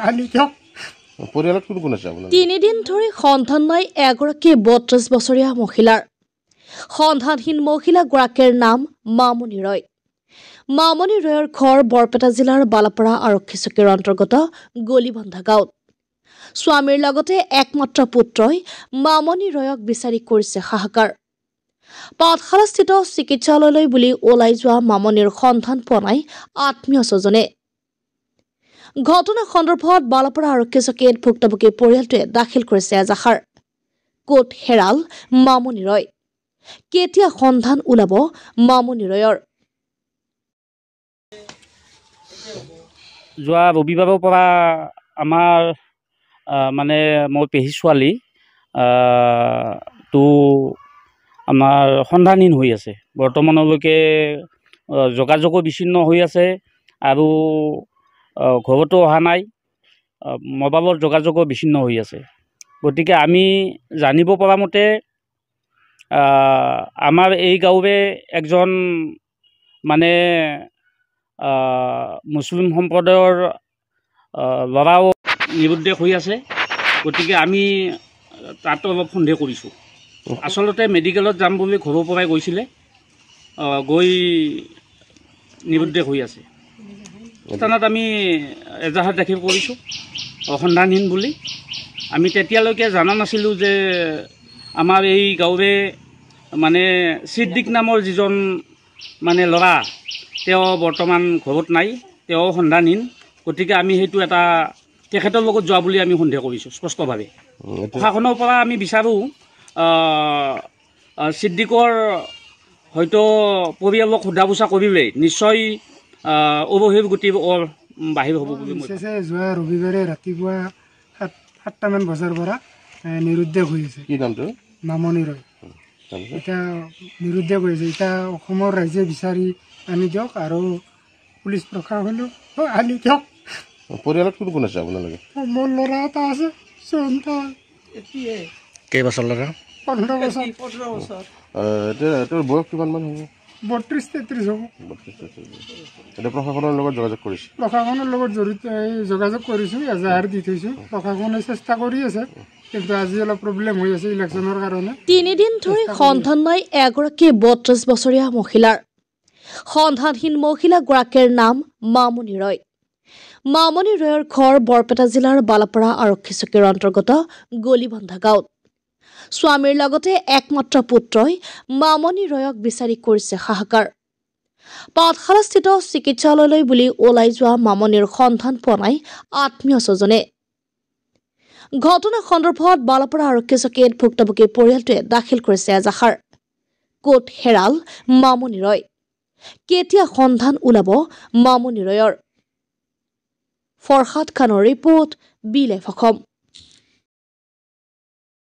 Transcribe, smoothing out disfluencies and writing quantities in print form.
আনি দিয়ক। পৰিয়ালত কোন কোন আছে আপোনাৰ? 3 দিন ধৰি সন্ধান নাই এগৰাকী 32 বছৰীয়া মহিলাৰ। সন্ধানহীন মহিলাগৰাকীৰ নাম মামনি ৰয়। মামনি ৰয়ৰ ঘৰ বৰপেটা জিলাৰ বালাপাৰা আৰক্ষী চকীৰ অন্তৰ্গত গলিবন্ধা গাঁৱত। স্বামীৰ লগতে একমাত্ৰ পুত্ৰই মামনি ৰয়ক বিচাৰি কৰিছে হাহাকাৰ। পাঠশালাস্থিত চিকিৎসালয়লৈ বুলি ওলাই যোৱা মামনিৰ সন্ধান পোৱা নাই আত্মীয় স্বজনে। ঘটনা সন্দৰ্ভত বালাপাৰা আৰক্ষী চকীত ভুক্তভোগী পৰিয়ালটোৱে দাখিল কৰিছে এজাহাৰ। ক'ত হেৰাল মামনি ৰয়? কেতিয়া সন্ধান ওলাব মামনি ৰয়ৰ? যোৱা ৰবিবাৰৰ পৰা আমাৰ মানে মোৰ পেহী ছোৱালী তো আমাৰ সন্ধানহীন হৈ আছে। বৰ্তমানলৈকে যোগাযোগো বিচ্ছিন্ন হৈ আছে আৰু ঘৰতো অহা নাই, মোবাইলৰ যোগাযোগো বিচ্ছিন্ন হৈ আছে। গতিকে আমি জানিব পৰা মতে আমাৰ এই গাঁৱৰে একজন মানে মুছলিম সম্প্ৰদায়ৰ ল'ৰাও নিৰুদ্দেশ হৈ আছে। গতিকে আমি তাতো অলপ সন্দেহ কৰিছোঁ। আচলতে মেডিকেলত যাম বুলি ঘৰৰ পৰাই গৈছিলে, গৈ নিৰুদ্দেশ হৈ আছে। স্থানত আমি এজাহাৰ দাখিল কৰিছোঁ সন্ধানহীন বুলি। আমি তেতিয়ালৈকে জনা নাছিলোঁ যে আমাৰ এই গাঁৱৰে মানে ছিদ্দিক নামৰ যিজন মানে ল'ৰা, তেওঁ বৰ্তমান ঘৰত নাই, তেওঁ সন্ধানহীন। গতিকে আমি সেইটো এটা তেখেতৰ লগত যোৱা বুলি আমি সন্দেহ কৰিছোঁ স্পষ্টভাৱে। প্ৰশাসনৰ পৰা আমি বিচাৰোঁ ছিদ্দিকৰ হয়তো পৰিয়ালক সোধা পোছা কৰিলে নিশ্চয় অৱহিৰ গতি বাহিৰ হ'ব বুলি মই যোৱা ৰবিবাৰে ৰাতিপুৱা 7টামান বজাৰ পৰা নিৰুদ্দেশ হৈ আছে। কি নামটো? মামনি ৰয়। এতিয়া নিৰুদ্দেশ হৈ আছে। এতিয়া অসমৰ ৰাইজে বিচাৰি আনি দিয়ক আৰু পুলিচ প্ৰশাসনেও আনি দিয়ক। পৰিয়ালত কোন কোন আছে আপোনালোকে? মোৰ ল'ৰা এটা আছে, কেইবছৰ ল'ৰা? 15 বছৰ। এতিয়া বয়স কিমানমান হ'ব? 32-33 হ'ব। এতিয়া প্ৰশাসনৰ লগত যোগাযোগ কৰিছে? প্ৰশাসনৰ লগত যোগাযোগ কৰিছোঁ, এজাহাৰ দি থৈছোঁ। প্ৰশাসনে চেষ্টা কৰি আছে, কিন্তু আজি অলপ প্ৰব্লেম হৈ আছে ইলেকশ্যনৰ কাৰণে। 3 দিন ধৰি সন্ধান নাই এগৰাকী 32 বছৰীয়া মহিলাৰ। সন্ধানহীন মহিলাগৰাকীৰ নাম মামনি ৰয়। মামনি ৰয়ৰ ঘৰ বৰপেটা জিলাৰ বালাপাৰা আৰক্ষী চকীৰ অন্তৰ্গত গলিবন্ধা গাঁৱত। স্বামীৰ লগতে একমাত্ৰ পুত্ৰই মামনি ৰয়ক বিচাৰি কৰিছে হাহাকাৰ। পাঠশালাস্থিত চিকিৎসালয়লৈ বুলি ওলাই যোৱা মামনিৰ সন্ধান পোৱা নাই আত্মীয় স্বজনে। ঘটনা সন্দৰ্ভত বালাপাৰা আৰক্ষী চকীত ভুক্তভোগী পৰিয়ালটোৱে দাখিল কৰিছে এজাহাৰ। ক'ত হেৰাল মামনি ৰয়? কেতিয়া সন্ধান ওলাব মামনি ৰয়ৰ? ফৰহাদ খানৰ ৰিপৰ্ট, বি লাইভ অসম।